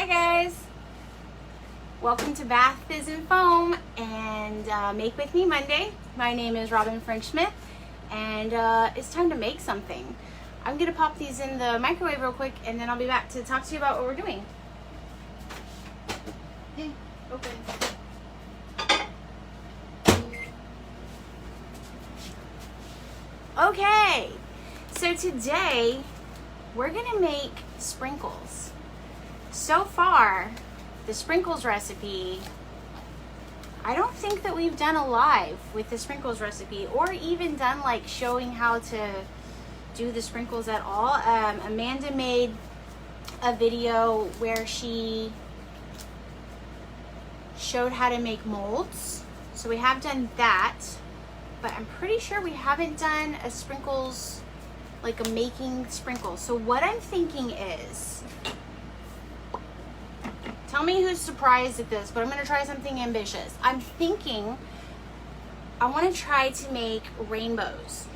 Hi guys, welcome to Bath Fizz and Foam and Make With Me Monday. My name is Robin French-Smith and it's time to make something. I'm gonna pop these in the microwave real quick and then I'll be back to talk to you about what we're doing. Hey, open. Okay, so today we're gonna make sprinkles. So far, the sprinkles recipe, I don't think that we've done a live with the sprinkles recipe or even done like showing how to do the sprinkles at all. Amanda made a video where she showed how to make molds. So we have done that, but I'm pretty sure we haven't done a sprinkles, like a making sprinkles. So what I'm thinking is, tell me who's surprised at this, but I'm gonna try something ambitious. I'm thinking I wanna try to make rainbows.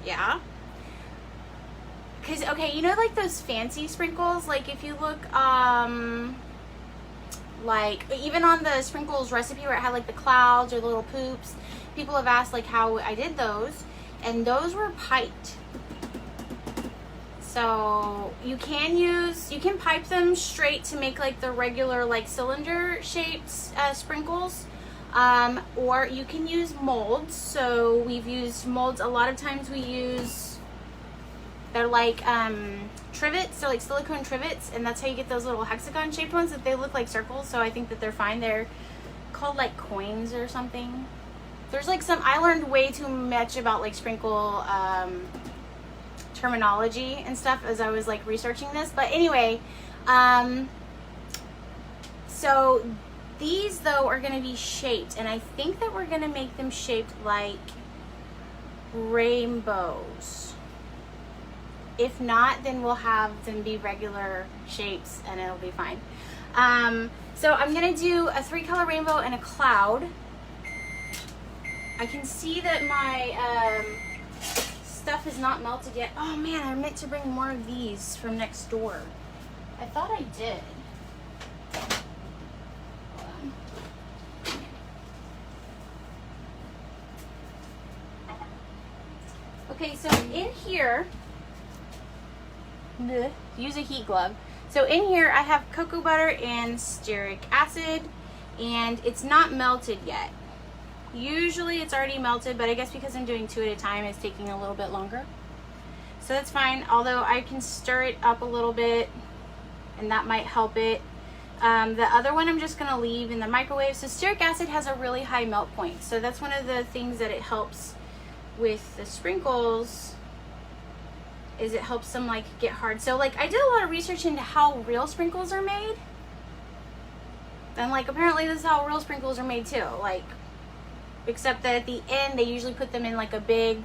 Yeah? Cause, okay, you know like those fancy sprinkles? Like if you look, like even on the sprinkles recipe where it had like the clouds or the little poops, people have asked like how I did those, and those were piped. So you can pipe them straight to make like the regular like cylinder shaped sprinkles, or you can use molds. So we've used molds. A lot of times we use, they're like trivets, so like silicone trivets, and that's how you get those little hexagon shaped ones that they look like circles. So I think that they're fine. They're called like coins or something. There's like some, I learned way too much about like sprinkle terminology and stuff as I was like researching this, but anyway, so these though are going to be shaped, and I think that we're going to make them shaped like rainbows. If not, then we'll have them be regular shapes and it'll be fine. So I'm going to do a 3-color rainbow and a cloud. I can see that my stuff is not melted yet. Oh man, I meant to bring more of these from next door. I thought I did. Hold on. Okay, so in here, use a heat glove. So in here I have cocoa butter and stearic acid, and it's not melted yet. Usually it's already melted, but I guess because I'm doing 2 at a time, it's taking a little bit longer. So that's fine, although I can stir it up a little bit and that might help it. The other one I'm just gonna leave in the microwave. So stearic acid has a really high melt point. So that's one of the things that it helps with the sprinkles, is it helps them like get hard. So like I did a lot of research into how real sprinkles are made. And like apparently this is how real sprinkles are made too. Like, except that at the end they usually put them in like a big,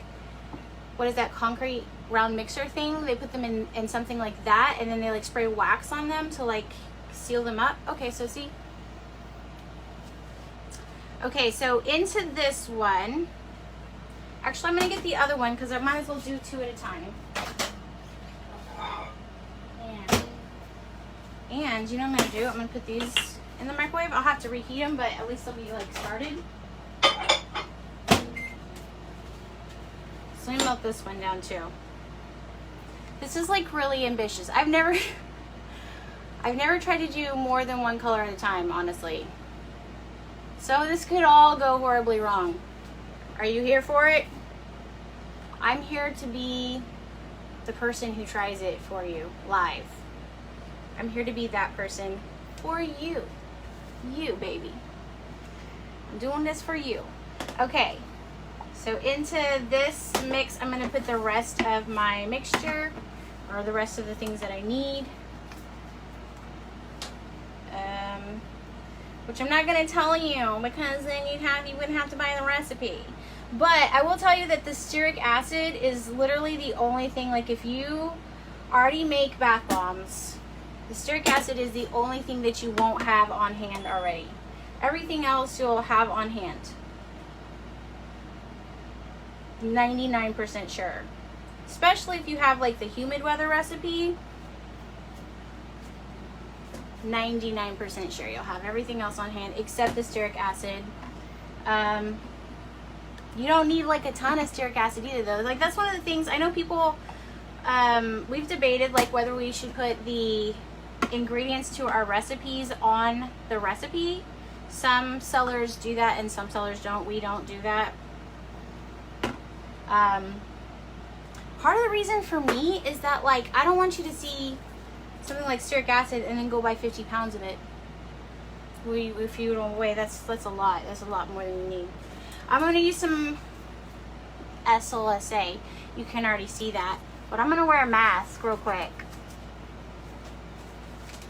what is that, concrete round mixer thing. They put them in something like that, and then they like spray wax on them to like seal them up. Okay, so see. Okay, so into this one, actually I'm gonna get the other one because I might as well do 2 at a time. And you know what I'm gonna do? I'm gonna put these in the microwave. I'll have to reheat them, but at least they'll be like started. So let me melt this one down too. This is like really ambitious. I've never tried to do more than 1 color at a time, honestly. So this could all go horribly wrong. Are you here for it? I'm here to be the person who tries it for you live. I'm here to be that person for you. You, baby. I'm doing this for you. Okay. So into this mix, I'm going to put the rest of my mixture, or the rest of the things that I need. Which I'm not going to tell you because then you wouldn't have to buy the recipe. But I will tell you that the stearic acid is literally the only thing, like if you already make bath bombs, the stearic acid is the only thing that you won't have on hand already. Everything else you'll have on hand. 99% sure. Especially if you have like the humid weather recipe. 99% sure you'll have everything else on hand except the stearic acid. You don't need like a ton of stearic acid either though. Like that's one of the things, I know people, we've debated like whether we should put the ingredients to our recipes on the recipe. Some sellers do that and some sellers don't. We don't do that. Part of the reason for me is that like I don't want you to see something like stearic acid and then go buy 50 pounds of it. If you don't weigh, that's a lot. That's a lot more than you need. I'm going to use some SLSa. You can already see that. But I'm going to wear a mask real quick.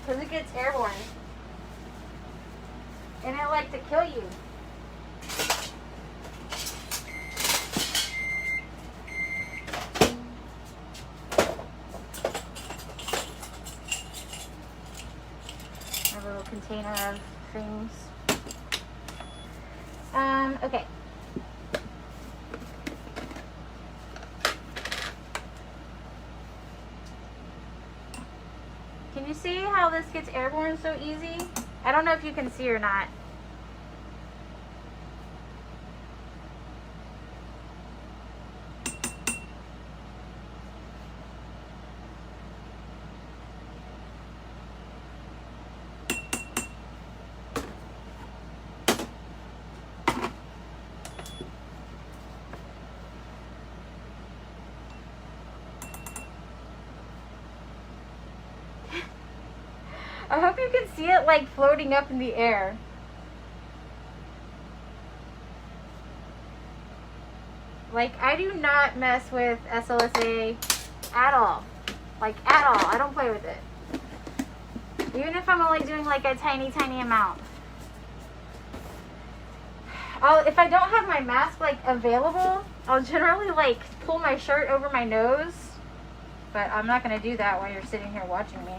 Because it gets airborne. And it like to kill you. A little container of things. Okay. Can you see how this gets airborne so easy? I don't know if you can see or not. I hope you can see it like floating up in the air. Like I do not mess with SLSa at all. Like at all. I don't play with it. Even if I'm only doing like a tiny amount. If I don't have my mask like available, I'll generally like pull my shirt over my nose. But I'm not going to do that while you're sitting here watching me.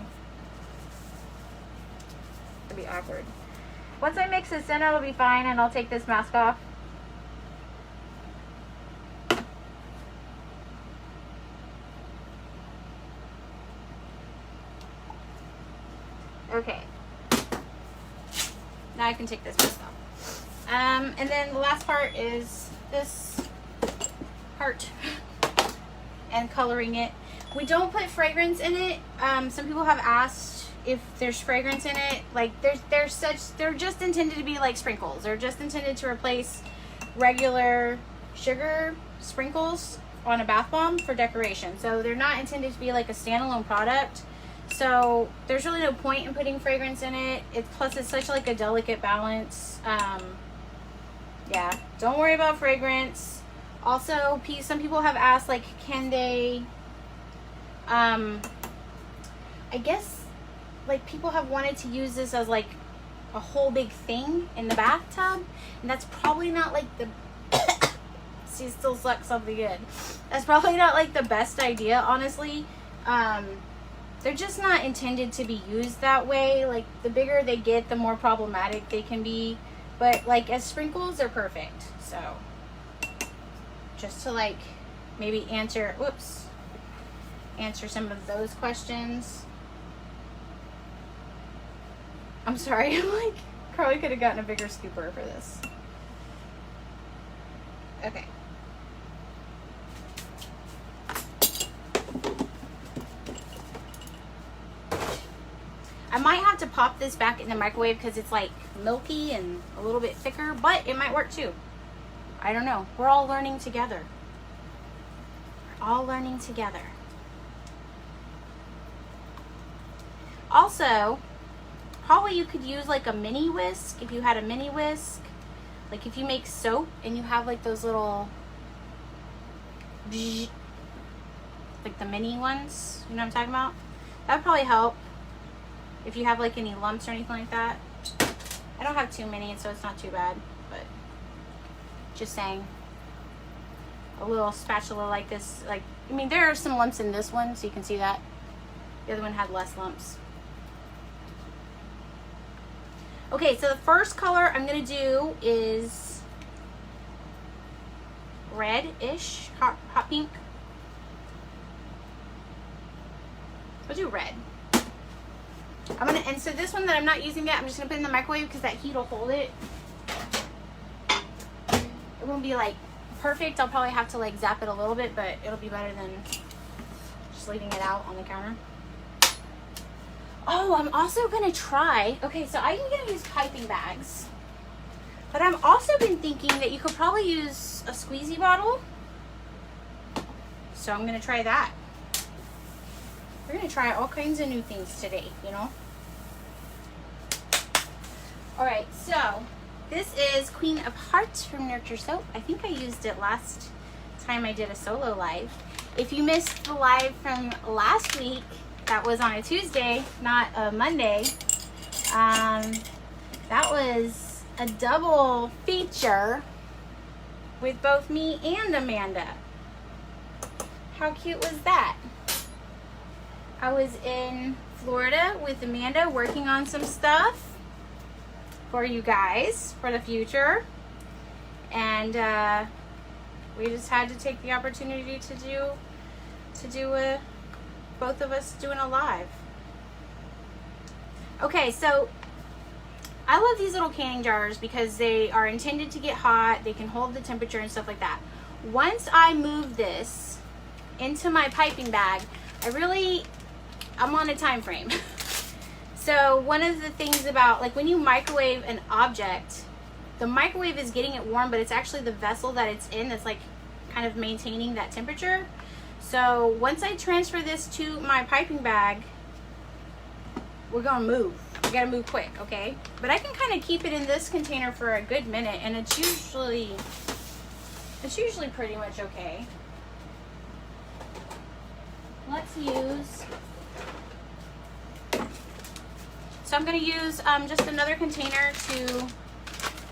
Be awkward. Once I mix this in, it'll be fine, and I'll take this mask off. Okay. Now I can take this mask off. And then the last part is this part and coloring it. We don't put fragrance in it. Some people have asked if there's fragrance in it. Like they're just intended to be like sprinkles. They're just intended to replace regular sugar sprinkles on a bath bomb for decoration. So they're not intended to be like a standalone product. So there's really no point in putting fragrance in it. Plus it's such like a delicate balance. Yeah, don't worry about fragrance. Also, some people have asked like, can they, I guess like people have wanted to use this as like a whole big thing in the bathtub, and that's probably not like the she still sucks something good. That's probably not like the best idea, honestly. They're just not intended to be used that way. Like the bigger they get, the more problematic they can be, but like as sprinkles they're perfect. So just to like maybe answer some of those questions. I'm sorry, I'm like, probably could have gotten a bigger scooper for this. Okay. I might have to pop this back in the microwave because it's like milky and a little bit thicker, but it might work too. I don't know. We're all learning together. We're all learning together. Also, probably you could use like a mini whisk if you had a mini whisk. Like if you make soap and you have like those little, like the mini ones, you know what I'm talking about? That would probably help if you have like any lumps or anything like that. I don't have too many, so it's not too bad, but just saying. A little spatula like this, like, I mean, there are some lumps in this one, so you can see that. The other one had less lumps. Okay, so the first color I'm going to do is red-ish, hot pink. I'll do red. And so this one that I'm not using yet, I'm just gonna put it in the microwave because that heat will hold it. It won't be like perfect. I'll probably have to like zap it a little bit, but it'll be better than just leaving it out on the counter. Oh, I'm also gonna try, okay, so I'm gonna use piping bags, but I've also been thinking that you could probably use a squeezy bottle. So I'm gonna try that. We're gonna try all kinds of new things today, you know? All right, so this is Queen of Hearts from Nurture Soap. I think I used it last time I did a solo live. If you missed the live from last week, that was on a Tuesday, not a Monday. That was a double feature with both me and Amanda. How cute was that? I was in Florida with Amanda working on some stuff for you guys for the future, and we just had to take the opportunity to do a both of us doing a live. Okay, so I love these little canning jars because they are intended to get hot. They can hold the temperature and stuff like that. Once I move this into my piping bag, I'm on a time frame. So one of the things about, like, when you microwave an object, the microwave is getting it warm, but it's actually the vessel that it's in that's like kind of maintaining that temperature. So once I transfer this to my piping bag, we're gonna move. We gotta move quick, okay? But I can kind of keep it in this container for a good minute, and it's usually pretty much okay. Let's use, so I'm gonna use just another container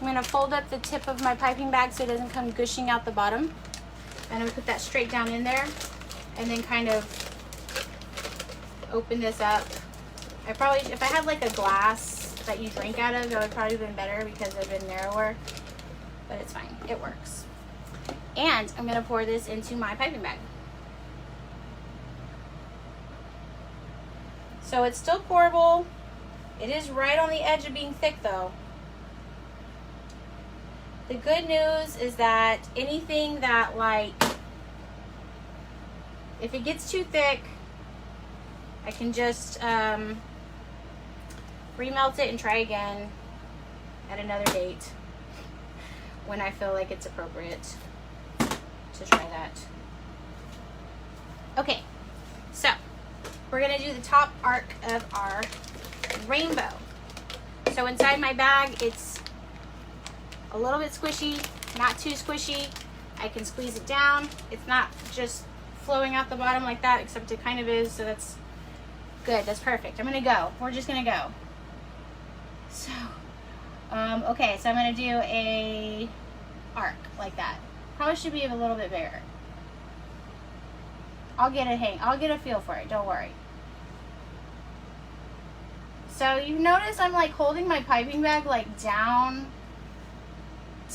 I'm gonna fold up the tip of my piping bag so it doesn't come gushing out the bottom. I'm gonna put that straight down in there, and then kind of open this up. If I had like a glass that you drink out of, that would probably have been better because it would have been narrower, but it's fine, it works. And I'm gonna pour this into my piping bag. So it's still pourable. It is right on the edge of being thick though. The good news is that anything that, like, if it gets too thick, I can just remelt it and try again at another date when I feel like it's appropriate to try that. Okay, so we're gonna do the top arc of our rainbow. So inside my bag, it's a little bit squishy, not too squishy. I can squeeze it down. It's not just flowing out the bottom like that, except it kind of is, so that's good. That's perfect. I'm gonna go. We're just gonna go. So, okay, so I'm gonna do a arc like that. Probably should be a little bit bigger. I'll get a feel for it, don't worry. So you notice I'm like holding my piping bag like down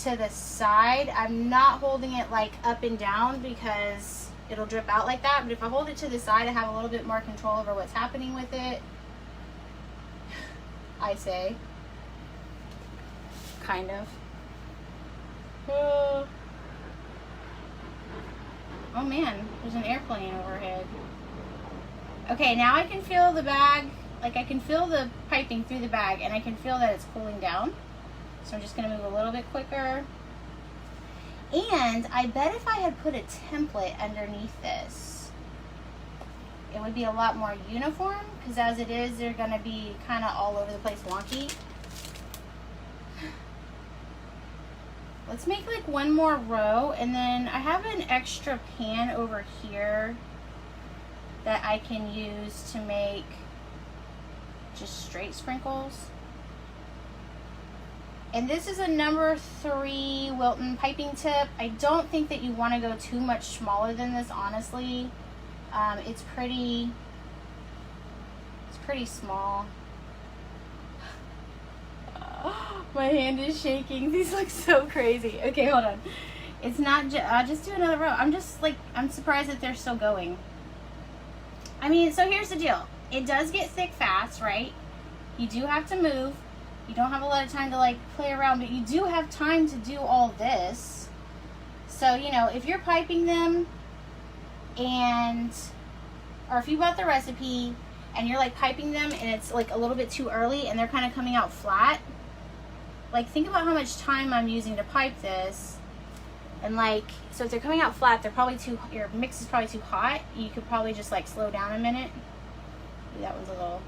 to the side. I'm not holding it like up and down because it'll drip out like that. But if I hold it to the side, I have a little bit more control over what's happening with it. I say. Kind of. Oh man, there's an airplane overhead. Okay, now I can feel the bag, like I can feel the piping through the bag, and I can feel that it's cooling down. So I'm just gonna move a little bit quicker. And I bet if I had put a template underneath this, it would be a lot more uniform, because as it is, they're gonna be kind of all over the place wonky. Let's make like one more row, and then I have an extra pan over here that I can use to make just straight sprinkles. And this is a number 3 Wilton piping tip. I don't think that you want to go too much smaller than this, honestly. It's pretty small. My hand is shaking. These look so crazy. Okay, hold on. It's not I'll just do another row. I'm surprised that they're still going. I mean, so here's the deal. It does get thick fast, right? You do have to move. You don't have a lot of time to like play around, but you do have time to do all this. So, you know, if you're piping them or if you bought the recipe and you're like piping them and it's like a little bit too early and they're kind of coming out flat, like think about how much time I'm using to pipe this. And like, so if they're coming out flat, they're probably your mix is probably too hot. You could probably just like slow down a minute. That one's a little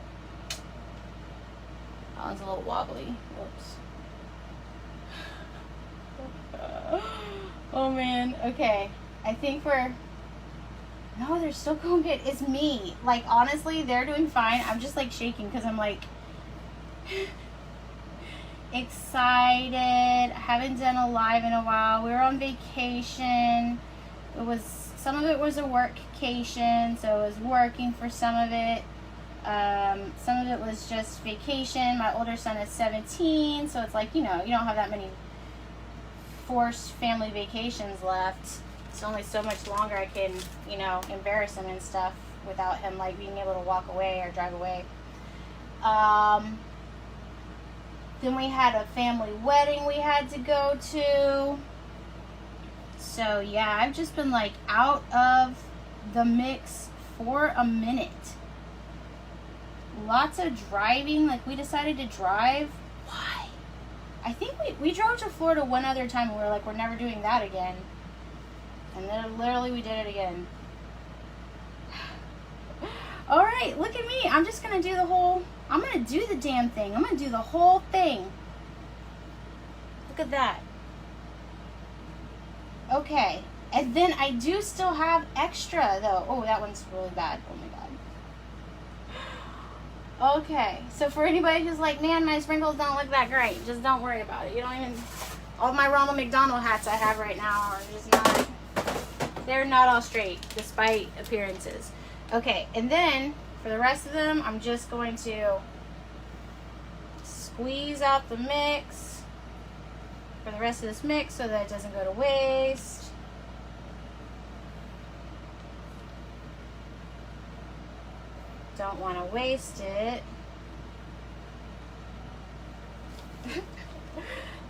wobbly. Whoops. Oh man, okay. I think no, they're still going good. It's me. Like, honestly, they're doing fine. I'm just like shaking because I'm like excited. I haven't done a live in a while. We were on vacation. Some of it was a workcation, so it was working for some of it. Some of it was just vacation. My older son is 17, so it's like, you know, you don't have that many forced family vacations left. It's only so much longer I can, you know, embarrass him and stuff without him like being able to walk away or drive away. Then we had a family wedding we had to go to. So yeah, I've just been like out of the mix for a minute. Lots of driving. Like, we decided to drive. Why? I think we drove to Florida one other time and we were like, we're never doing that again. And then literally we did it again. All right, look at me. I'm just going to do I'm going to do the damn thing. I'm going to do the whole thing. Look at that. Okay. And then I do still have extra, though. Oh, that one's really bad. Oh, my God. Okay. So for anybody who's like, man, my sprinkles don't look that great, just don't worry about it. You don't even... All my Ronald McDonald hats I have right now are just not... They're not all straight, despite appearances. Okay, and then for the rest of them, I'm just going to squeeze out the mix for the rest of this mix so that it doesn't go to waste. Don't want to waste it.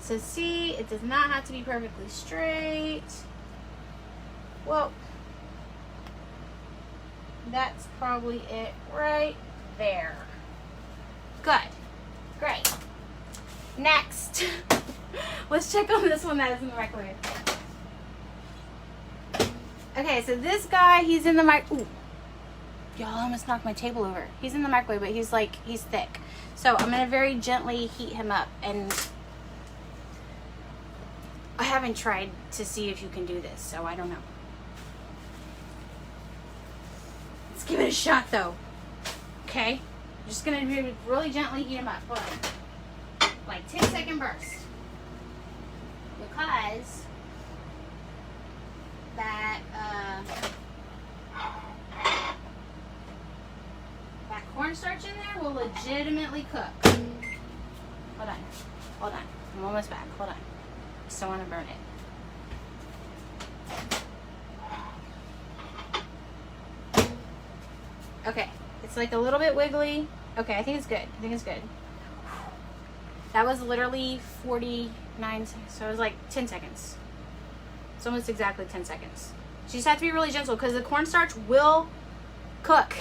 So see, it does not have to be perfectly straight. Well, that's probably it right there. Good. Great. Next, let's check on this one that is in the microwave. Okay, so this guy, he's in the microwave. Ooh. Y'all, I almost knocked my table over. He's in the microwave, but he's thick. So I'm going to very gently heat him up. And I haven't tried to see if you can do this, so I don't know. Let's give it a shot, though. Okay? I'm just going to really gently heat him up. Hold on. Like 10-second burst. Because that cornstarch in there will legitimately cook. Hold on. Hold on. I'm almost back. Hold on. Just don't want to burn it. Okay. It's like a little bit wiggly. Okay, I think it's good. I think it's good. That was literally 49 seconds. So it was like 10 seconds. It's almost exactly 10 seconds. You just have to be really gentle because the cornstarch will cook.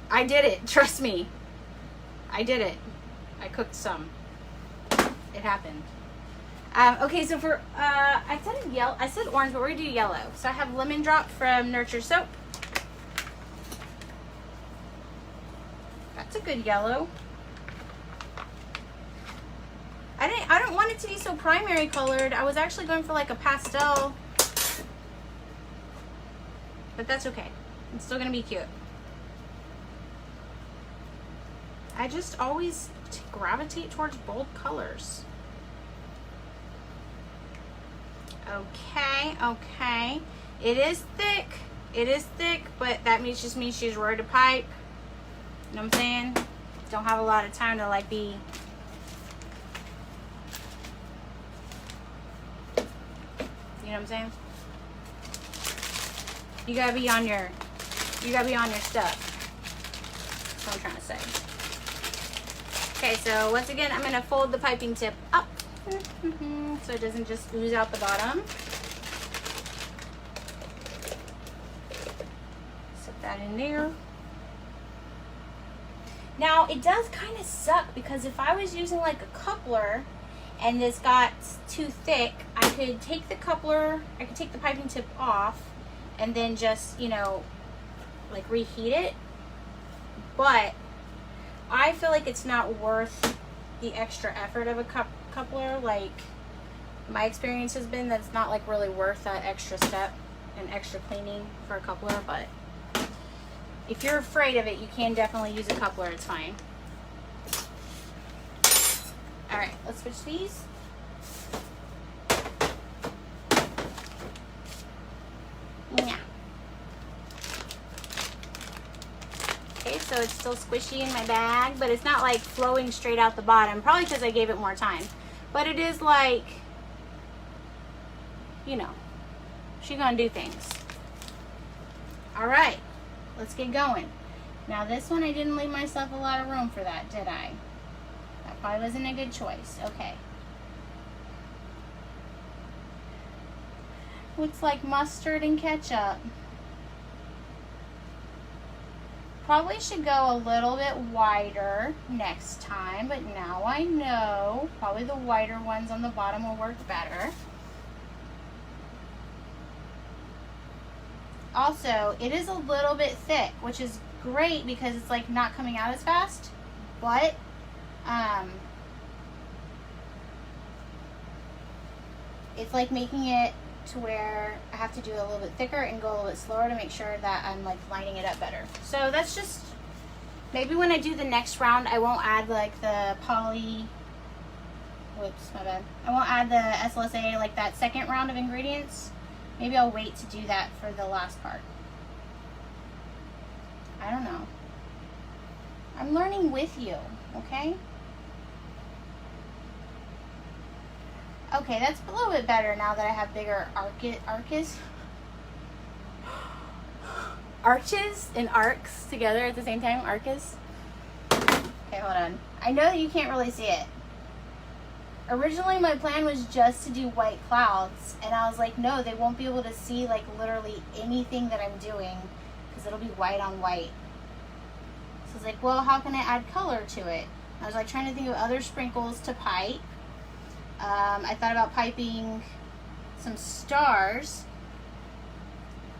I did it. Trust me. I did it. I cooked some. It happened. Okay, so for, I said orange, but we're going to do yellow. So I have Lemon Drop from Nurture Soap. That's a good yellow. I don't want it to be so primary colored. I was actually going for like a pastel. But that's okay. It's still going to be cute. I just always gravitate towards bold colors. Okay, okay. It is thick. It is thick, but that just means she's ready to pipe. You know what I'm saying? Don't have a lot of time to like be... You know what I'm saying? You gotta be on your stuff. That's what I'm trying to say. Okay, so once again, I'm gonna fold the piping tip up so it doesn't just ooze out the bottom. Set that in there. Now, it does kind of suck because if I was using like a coupler and this got too thick, I could take the coupler, I could take the piping tip off and then just, you know, like reheat it. But I feel like it's not worth the extra effort of a coupler. Like, my experience has been that it's not like really worth that extra step and extra cleaning for a coupler. But if you're afraid of it, you can definitely use a coupler. It's fine. All right, let's switch these. Yeah. Okay, so it's still squishy in my bag, but it's not like flowing straight out the bottom, probably because I gave it more time. But it is like, you know, she's gonna do things. All right, let's get going. Now this one, I didn't leave myself a lot of room for that, did I? That probably wasn't a good choice. Okay. Looks like mustard and ketchup. Probably should go a little bit wider next time, but now I know probably the wider ones on the bottom will work better. Also, it is a little bit thick, which is great because it's like not coming out as fast, but it's like making it to where I have to do it a little bit thicker and go a little bit slower to make sure that I'm like lining it up better. So that's just, maybe when I do the next round, I won't add like the whoops, my bad. I won't add the SLSa like that second round of ingredients. Maybe I'll wait to do that for the last part. I don't know. I'm learning with you, okay? Okay, that's a little bit better now that I have bigger arches and arcs together at the same time. Arches. Okay, hold on. I know that you can't really see it. Originally, my plan was just to do white clouds, and I was like, no, they won't be able to see like literally anything that I'm doing because it'll be white on white. So I was like, well, how can I add color to it? I was like trying to think of other sprinkles to pipe. I thought about piping some stars.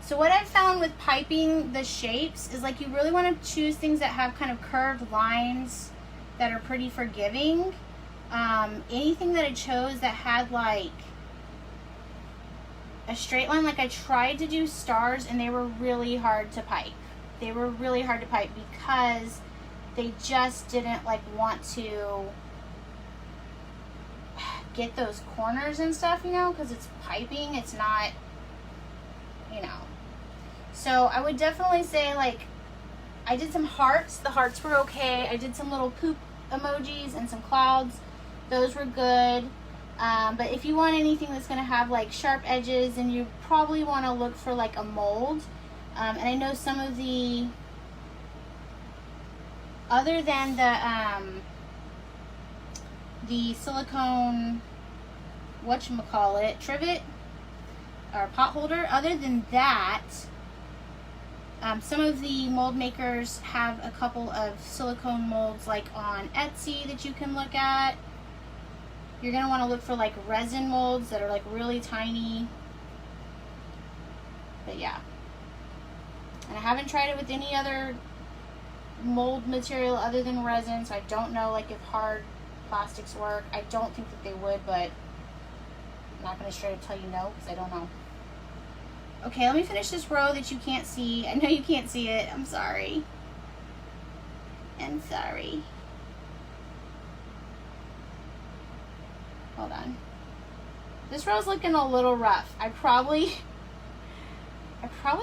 So what I've found with piping the shapes is like you really want to choose things that have kind of curved lines that are pretty forgiving. Anything that I chose that had like a straight line, like I tried to do stars and they were really hard to pipe. They were really hard to pipe because they just didn't like want to get those corners and stuff, you know, because it's piping, it's not, you know. So I would definitely say, like, I did some hearts. The hearts were okay. I did some little poop emojis and some clouds. Those were good. But if you want anything that's going to have like sharp edges, then you probably want to look for like a mold. And I know some of the, other than the silicone, whatchamacallit, trivet or pot holder, other than that, some of the mold makers have a couple of silicone molds like on Etsy that you can look at. You're going to want to look for like resin molds that are like really tiny. But yeah. And I haven't tried it with any other mold material other than resin, so I don't know like if hard plastics work. I don't think that they would, but I'm not going to straight up tell you no because I don't know. Okay, let me finish this row that you can't see. I know you can't see it. I'm sorry. I'm sorry. Hold on. This row's looking a little rough. I probably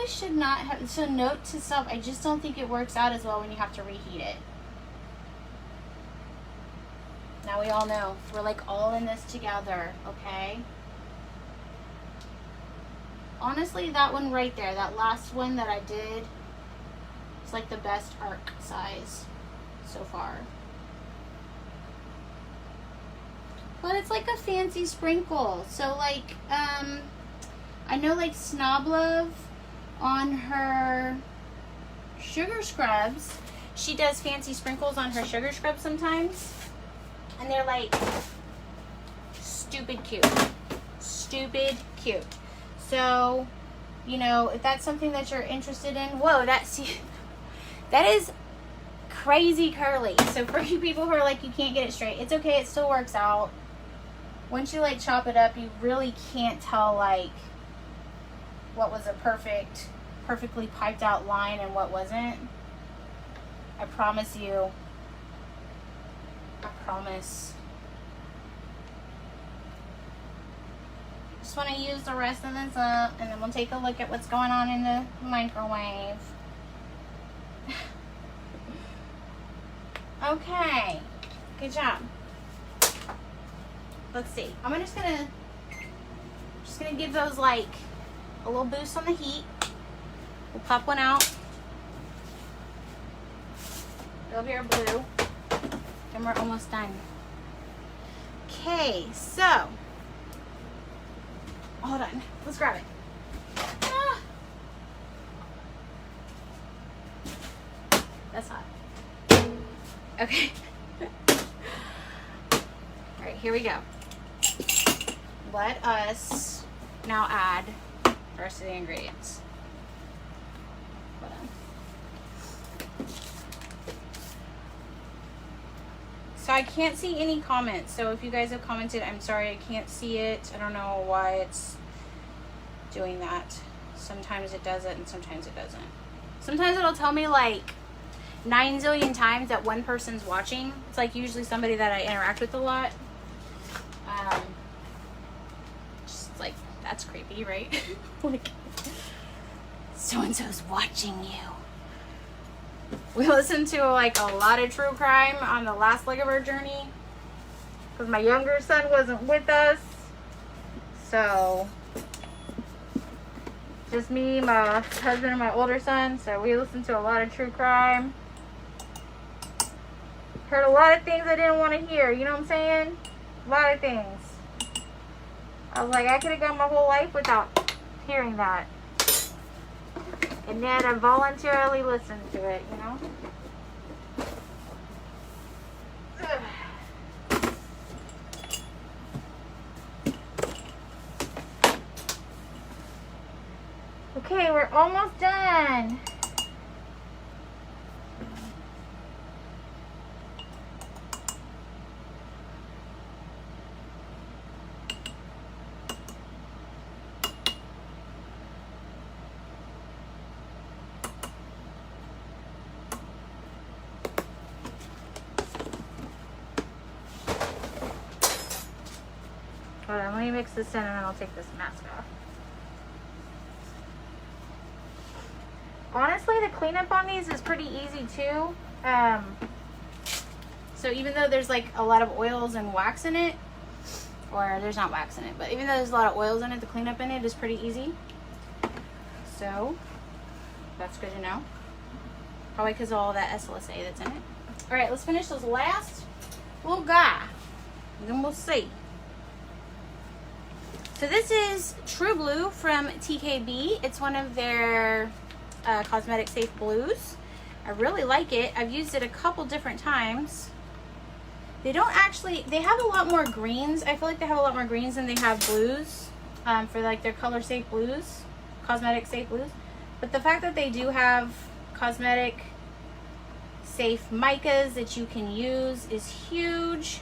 should not have, so note to self, I just don't think it works out as well when you have to reheat it. Now we all know, we're like all in this together, okay? Honestly, that one right there, that last one that I did, it's like the best arc size so far. Well, it's like a fancy sprinkle. So like, I know like Snob Love on her sugar scrubs, she does fancy sprinkles on her sugar scrubs sometimes. And they're like stupid cute. Stupid cute. So, you know, if that's something that you're interested in, whoa, that is crazy curly. So for you people who are like, you can't get it straight, it's okay, it still works out. Once you like chop it up, you really can't tell like what was a perfectly piped out line and what wasn't. I promise you. I promise. Just want to use the rest of this up, and then we'll take a look at what's going on in the microwave. Okay, good job. Let's see. I'm just gonna give those like a little boost on the heat. We'll pop one out. It'll be our blue, and we're almost done. Okay, so hold on. Let's grab it. Ah. That's hot. Okay. All right, here we go. Let us now add the rest of the ingredients. Hold on. So I can't see any comments. So if you guys have commented, I'm sorry, I can't see it. I don't know why it's doing that. Sometimes it does it and sometimes it doesn't. Sometimes it'll tell me like 9 zillion times that one person's watching. It's like usually somebody that I interact with a lot. Just like, that's creepy, right? Like, so-and-so's watching you. We listened to like a lot of true crime on the last leg of our journey because my younger son wasn't with us. So just me, my husband, and my older son. So we listened to a lot of true crime. Heard a lot of things I didn't want to hear. You know what I'm saying? A lot of things. I was like, I could have gone my whole life without hearing that. And then I voluntarily listened to it, you know? Okay, we're almost done. Hold on, let me mix this in and then I'll take this mask off. Honestly, the cleanup on these is pretty easy too. So even though there's like a lot of oils and wax in it, or there's not wax in it, but even though there's a lot of oils in it, the cleanup in it is pretty easy. So that's good to know. Probably because of all that SLSa that's in it. All right, let's finish this last little guy, and then we'll see. So this is True Blue from TKB. It's one of their cosmetic safe blues. I really like it. I've used it a couple different times. They don't actually, they have a lot more greens. I feel like they have a lot more greens than they have blues for like their color safe blues, cosmetic safe blues. But the fact that they do have cosmetic safe micas that you can use is huge.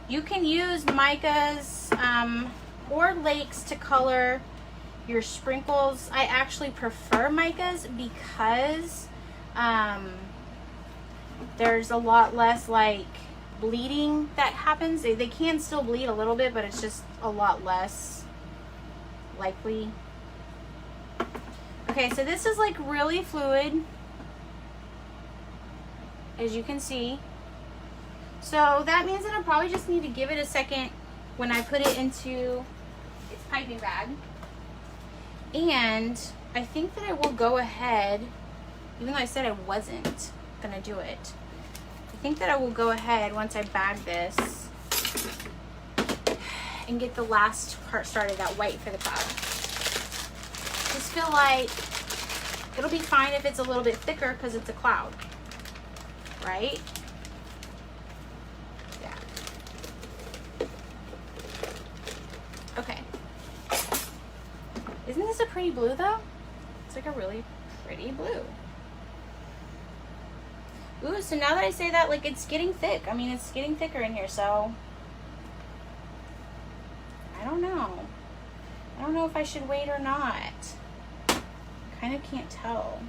You can use micas or lakes to color your sprinkles. I actually prefer micas because there's a lot less like bleeding that happens. They can still bleed a little bit, but it's just a lot less likely. Okay, so this is like really fluid, as you can see. So that means that I probably just need to give it a second when I put it into its piping bag. And I think that I will go ahead, even though I said I wasn't gonna do it, I think that I will go ahead once I bag this and get the last part started, that white for the cloud. Just feel like it'll be fine if it's a little bit thicker because it's a cloud, right? Yeah. Okay. Isn't this a pretty blue though? It's like a really pretty blue. Ooh, so now that I say that, like, it's getting thick. I mean, it's getting thicker in here, so I don't know. I don't know if I should wait or not. Kind of can't tell.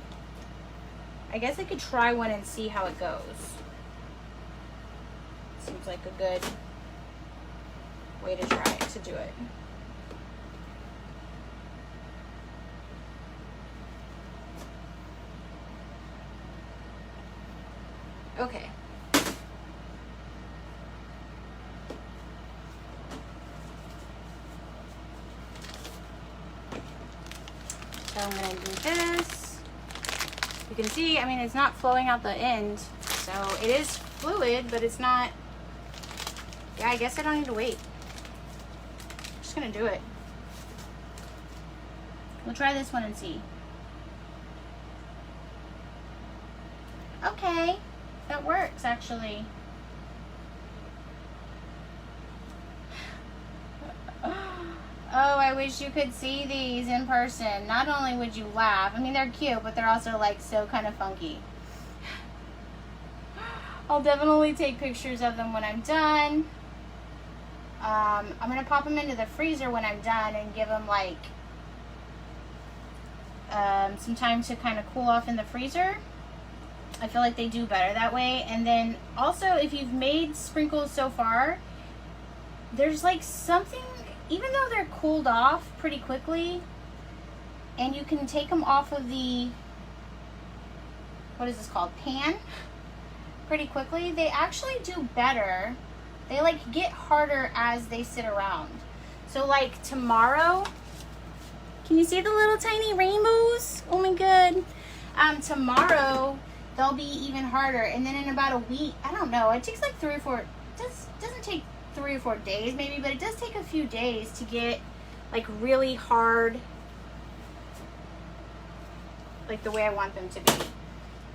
I guess I could try one and see how it goes. Seems like a good way to try it, to do it. Okay. So I'm gonna do this. You can see, I mean, it's not flowing out the end, so it is fluid, but it's not. Yeah, I guess I don't need to wait. I'm just gonna do it. We'll try this one and see. Okay. That works, actually. Oh, I wish you could see these in person. Not only would you laugh, I mean, they're cute, but they're also like so kind of funky. I'll definitely take pictures of them when I'm done. I'm gonna pop them into the freezer when I'm done and give them like some time to kind of cool off in the freezer. I feel like they do better that way. And then also, if you've made sprinkles so far, there's like something, even though they're cooled off pretty quickly, and you can take them off of the, what is this called, pan, pretty quickly, they actually do better. They like get harder as they sit around. So like tomorrow, can you see the little tiny rainbows? Oh my god. Tomorrow, they'll be even harder, and then in about a week, I don't know, it takes like 3 or 4, doesn't take 3 or 4 days maybe, but it does take a few days to get like really hard, like the way I want them to be.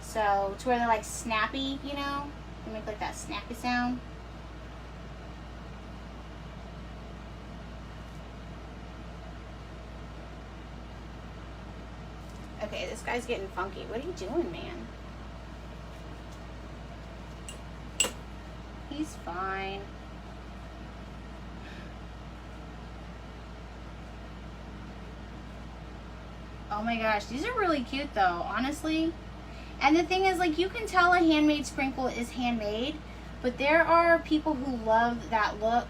So to where they're like snappy, you know, they make like that snappy sound. Okay, this guy's getting funky. What are you doing, man? He's fine. Oh my gosh, these are really cute though, honestly. And the thing is, like, you can tell a handmade sprinkle is handmade, but there are people who love that look.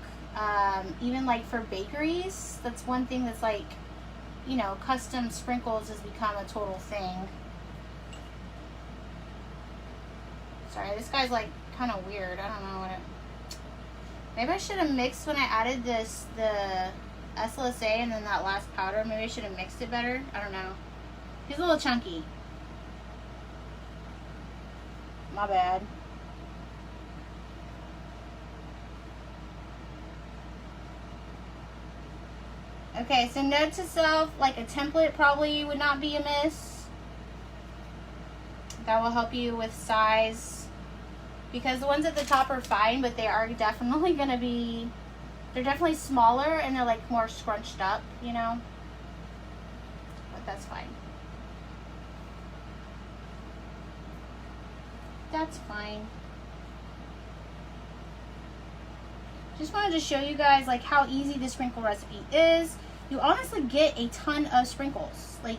Even like for bakeries, that's one thing that's like, you know, custom sprinkles has become a total thing. Sorry, this guy's like kind of weird. I don't know what it... Maybe I should have mixed when I added this, the SLSa and then that last powder. Maybe I should have mixed it better. I don't know. He's a little chunky. My bad. Okay, so note to self, like a template probably would not be amiss. That will help you with size. Because the ones at the top are fine, but they are definitely going to be, they're definitely smaller and they're like more scrunched up, you know. But that's fine. That's fine. Just wanted to show you guys like how easy this sprinkle recipe is. You honestly get a ton of sprinkles. Like,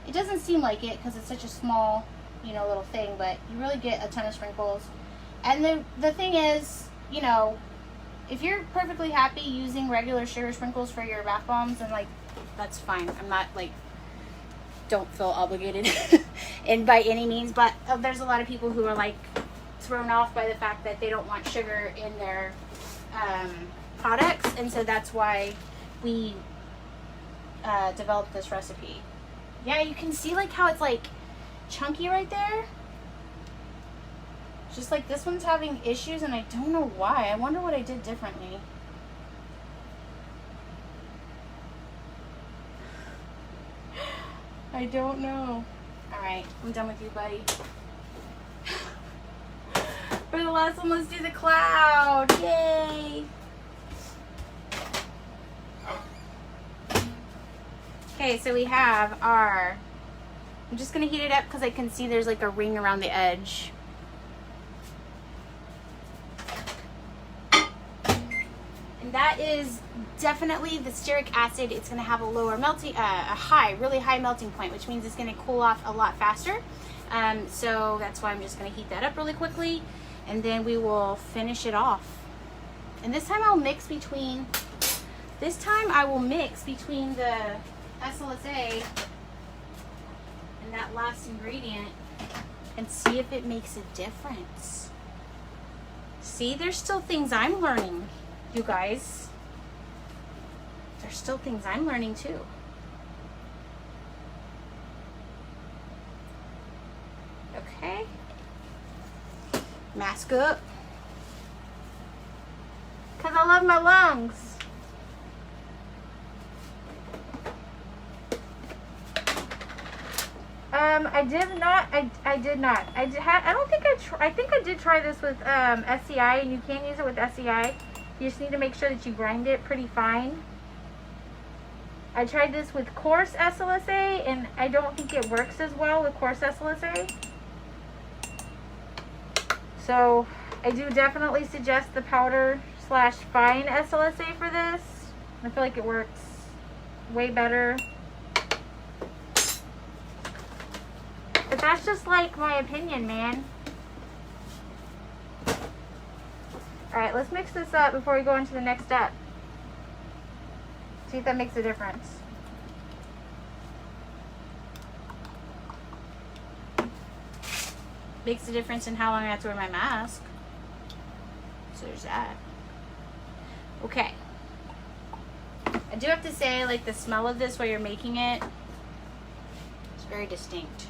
it doesn't seem like it because it's such a small, you know, little thing, but you really get a ton of sprinkles. And the thing is, you know, if you're perfectly happy using regular sugar sprinkles for your bath bombs, then like, that's fine. I'm not like, don't feel obligated and by any means, but there's a lot of people who are like thrown off by the fact that they don't want sugar in their products, and so that's why we developed this recipe. Yeah, you can see like how it's like chunky right there. Just like this one's having issues and I don't know why. I wonder what I did differently. I don't know. All right, I'm done with you, buddy. For the last one, let's do the cloud. Yay! Okay, so we have our, I'm just gonna heat it up because I can see there's like a ring around the edge. And that is definitely the stearic acid. It's gonna have a lower melting, really high melting point, which means it's gonna cool off a lot faster. So that's why I'm just gonna heat that up really quickly, and then we will finish it off. And this time I will mix between the SLSa and that last ingredient and see if it makes a difference. See, there's still things I'm learning, you guys. There's still things I'm learning too. Okay. Mask up. Because I love my lungs. I did not. I think I did try this with SCI, and you can use it with SCI. You just need to make sure that you grind it pretty fine. I tried this with coarse SLSa, and I don't think it works as well with coarse SLSa. So I do definitely suggest the powder / fine SLSa for this. I feel like it works way better. But that's just like my opinion, man. Alright, let's mix this up before we go into the next step. See if that makes a difference. Makes a difference in how long I have to wear my mask. So there's that. Okay. I do have to say, like, the smell of this while you're making it, it's very distinct.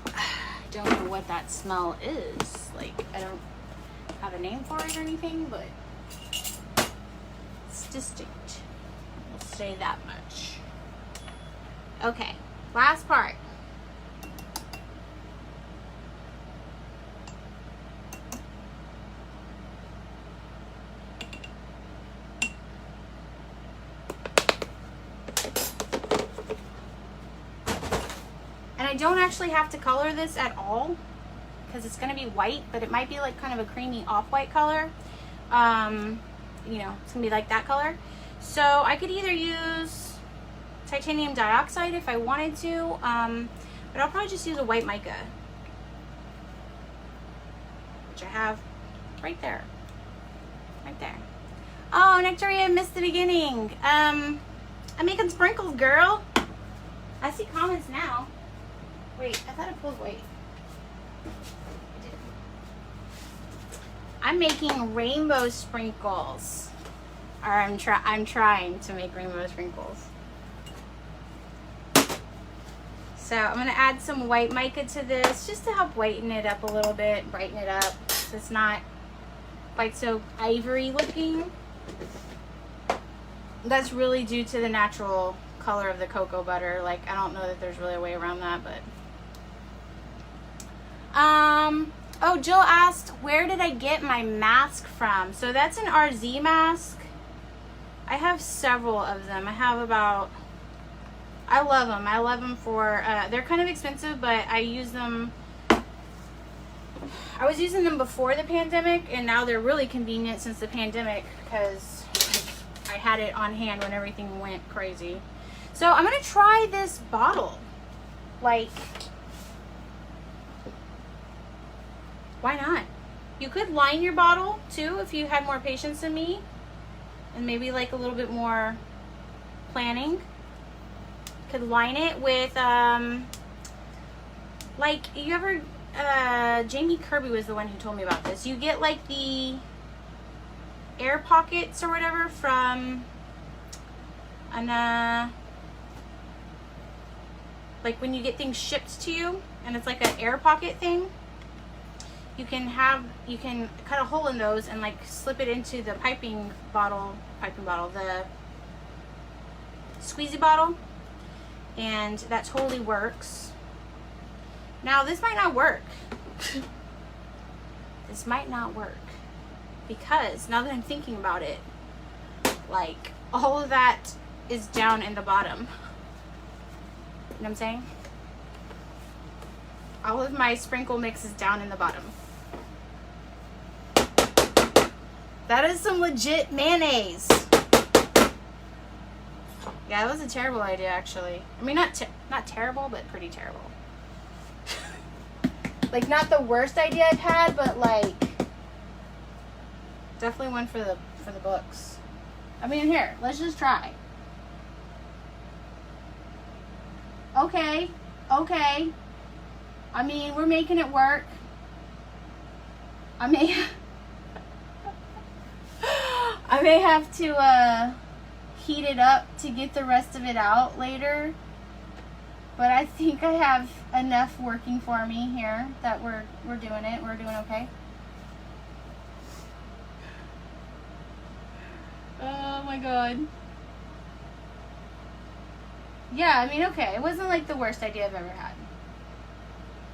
I don't know what that smell is. Like, I don't have a name for it or anything, but it's distinct. We'll say that much. Okay, last part. I don't actually have to color this at all because it's going to be white, but it might be like kind of a creamy off-white color. You know, it's going to be like that color. So I could either use titanium dioxide if I wanted to, but I'll probably just use a white mica, which I have right there. Right there. Oh, Nectaria, I missed the beginning. I'm making sprinkles, girl. I see comments now. Wait, I thought I pulled weight. I didn't. I'm making rainbow sprinkles. Or I'm trying to make rainbow sprinkles. So I'm gonna add some white mica to this just to help whiten it up a little bit, brighten it up so it's not quite so ivory looking. That's really due to the natural color of the cocoa butter. Like, I don't know that there's really a way around that, but oh, Jill asked, where did I get my mask from? So that's an RZ mask. I have several of them. I have about, I love them. I love them for, they're kind of expensive, but I use them, I was using them before the pandemic, and now they're really convenient since the pandemic because I had it on hand when everything went crazy. So I'm going to try this bottle. Like, why not? You could line your bottle too if you had more patience than me and maybe like a little bit more planning. Could line it with like, you ever Jamie Kirby was the one who told me about this. You get like the air pockets or whatever from an like when you get things shipped to you and it's like an air pocket thing. You can cut a hole in those and like slip it into the piping bottle, the squeezy bottle, and that totally works. Now this might not work. This might not work because now that I'm thinking about it, like all of that is down in the bottom. You know what I'm saying? All of my sprinkle mix is down in the bottom. That is some legit mayonnaise. Yeah, that was a terrible idea, actually. I mean, not terrible, but pretty terrible. Like, not the worst idea I've had, but like, definitely one for the books. I mean, here, let's just try. Okay. I mean, we're making it work. I may have to heat it up to get the rest of it out later. But I think I have enough working for me here that we're doing it. We're doing okay. Oh my god. Yeah, I mean, okay. It wasn't like the worst idea I've ever had.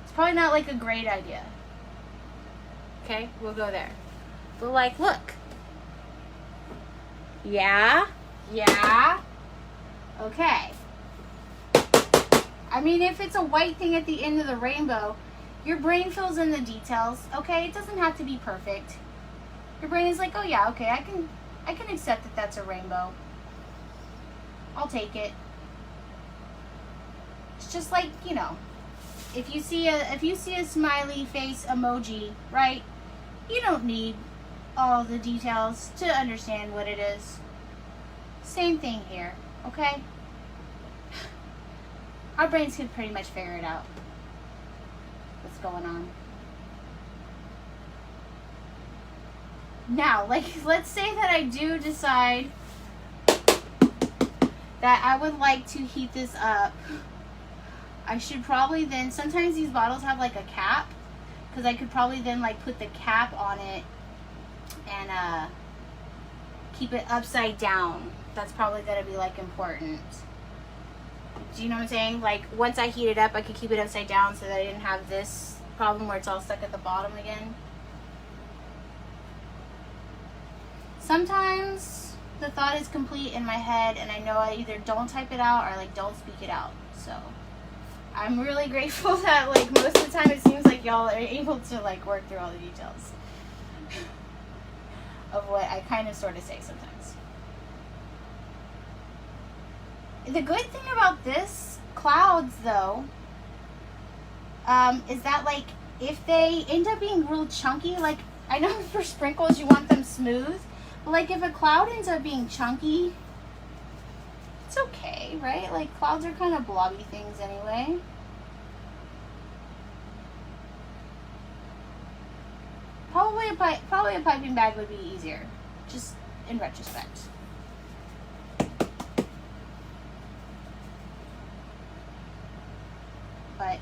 It's probably not like a great idea. Okay, we'll go there. But like, look. Yeah. Okay. I mean, if it's a white thing at the end of the rainbow, your brain fills in the details, okay? It doesn't have to be perfect. Your brain is like, oh yeah, okay, I can accept that that's a rainbow. I'll take it. It's just like, you know, if you see a smiley face emoji, right? You don't need all the details to understand what it is. Same thing here, okay? Our brains can pretty much figure it out. What's going on? Now, like, let's say that I do decide that I would like to heat this up. I should probably then, sometimes these bottles have like a cap, because I could probably then like put the cap on it and keep it upside down. That's probably going to be like important. Do you know what I'm saying? Like, once I heat it up, I could keep it upside down so that I didn't have this problem where it's all stuck at the bottom again. Sometimes the thought is complete in my head and I know I either don't type it out or like don't speak it out. So I'm really grateful that like most of the time it seems like y'all are able to like work through all the details of what I kind of sort of say sometimes. The good thing about this clouds though is that like if they end up being real chunky, like I know for sprinkles you want them smooth, but like if a cloud ends up being chunky, it's okay, right? Like clouds are kind of blobby things anyway. Probably a piping bag would be easier, just in retrospect. But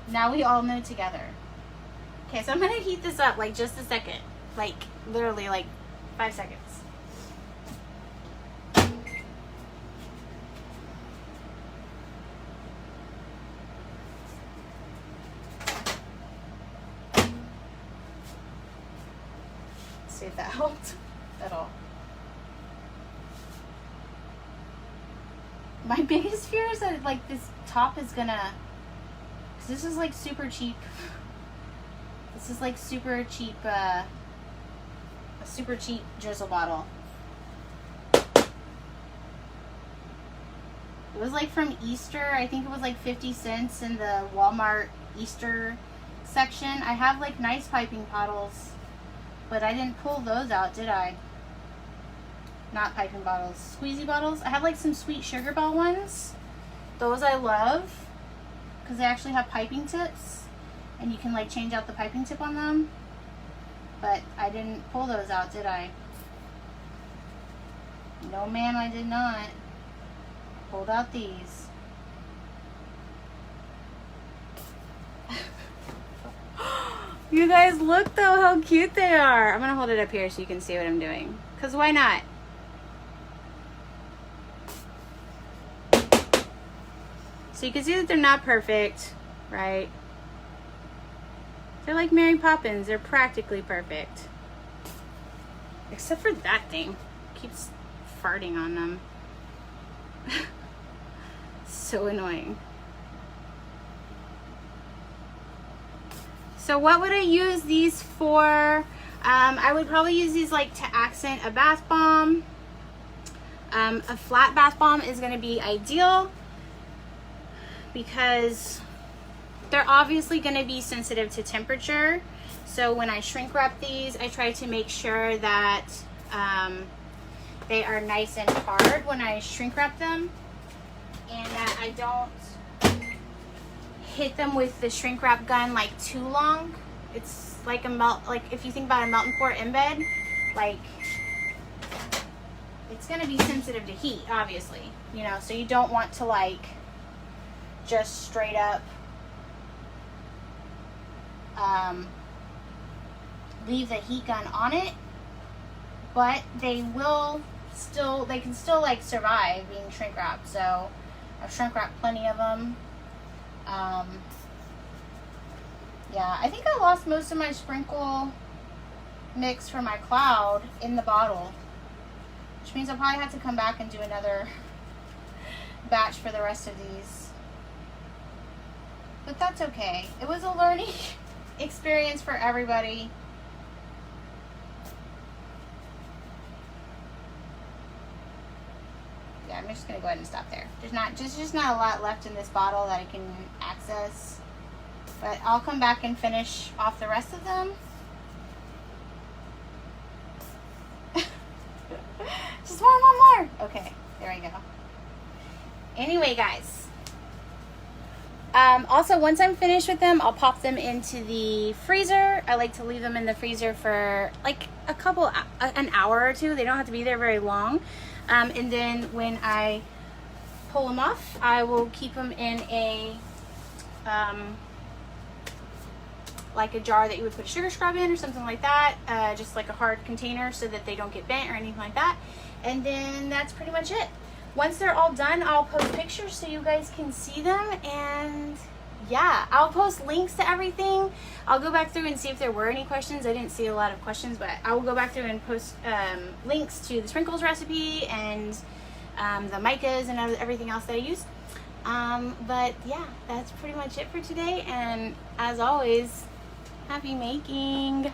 now we all know together. Okay, so I'm gonna heat this up like just a second, like literally like 5 seconds. See if that helped at all. My biggest fear is that like this top is gonna, cause this is like super cheap. This is like super cheap, a super cheap drizzle bottle. It was like from Easter. I think it was like 50 cents in the Walmart Easter section. I have like nice piping bottles, but I didn't pull those out, did I? Not piping bottles, squeezy bottles. I have like some sweet sugar bell ones. Those I love because they actually have piping tips and you can like change out the piping tip on them. But I didn't pull those out, did I? No ma'am, I did not. Pulled out these. You guys look though how cute they are. I'm gonna hold it up here so you can see what I'm doing. Cause why not? So you can see that they're not perfect, right? They're like Mary Poppins. They're practically perfect. Except for that thing. Keeps farting on them. So annoying. So what would I use these for? I would probably use these like to accent a bath bomb. A flat bath bomb is going to be ideal because they're obviously going to be sensitive to temperature. So when I shrink wrap these, I try to make sure that they are nice and hard when I shrink wrap them, and that I don't hit them with the shrink wrap gun like too long. It's like like if you think about a melt and pour embed, like it's going to be sensitive to heat, obviously, you know, so you don't want to like just straight up leave the heat gun on it, but they can still like survive being shrink wrapped. So I've shrink wrapped plenty of them. Yeah, I think I lost most of my sprinkle mix for my cloud in the bottle, which means I'll probably have to come back and do another batch for the rest of these. But that's okay. It was a learning experience for everybody. Yeah, I'm just gonna go ahead and stop there. There's just not a lot left in this bottle that I can access. But I'll come back and finish off the rest of them. Just one more. Okay, there we go. Anyway, guys. Also, once I'm finished with them, I'll pop them into the freezer. I like to leave them in the freezer for like an hour or two. They don't have to be there very long. And then when I pull them off, I will keep them in a like a jar that you would put a sugar scrub in or something like that, just like a hard container so that they don't get bent or anything like that. And then that's pretty much it. Once they're all done, I'll post pictures so you guys can see them, and yeah, I'll post links to everything. I'll go back through and see if there were any questions. I didn't see a lot of questions, but I will go back through and post links to the sprinkles recipe and the micas and everything else that I used. But yeah, that's pretty much it for today, and as always, happy making.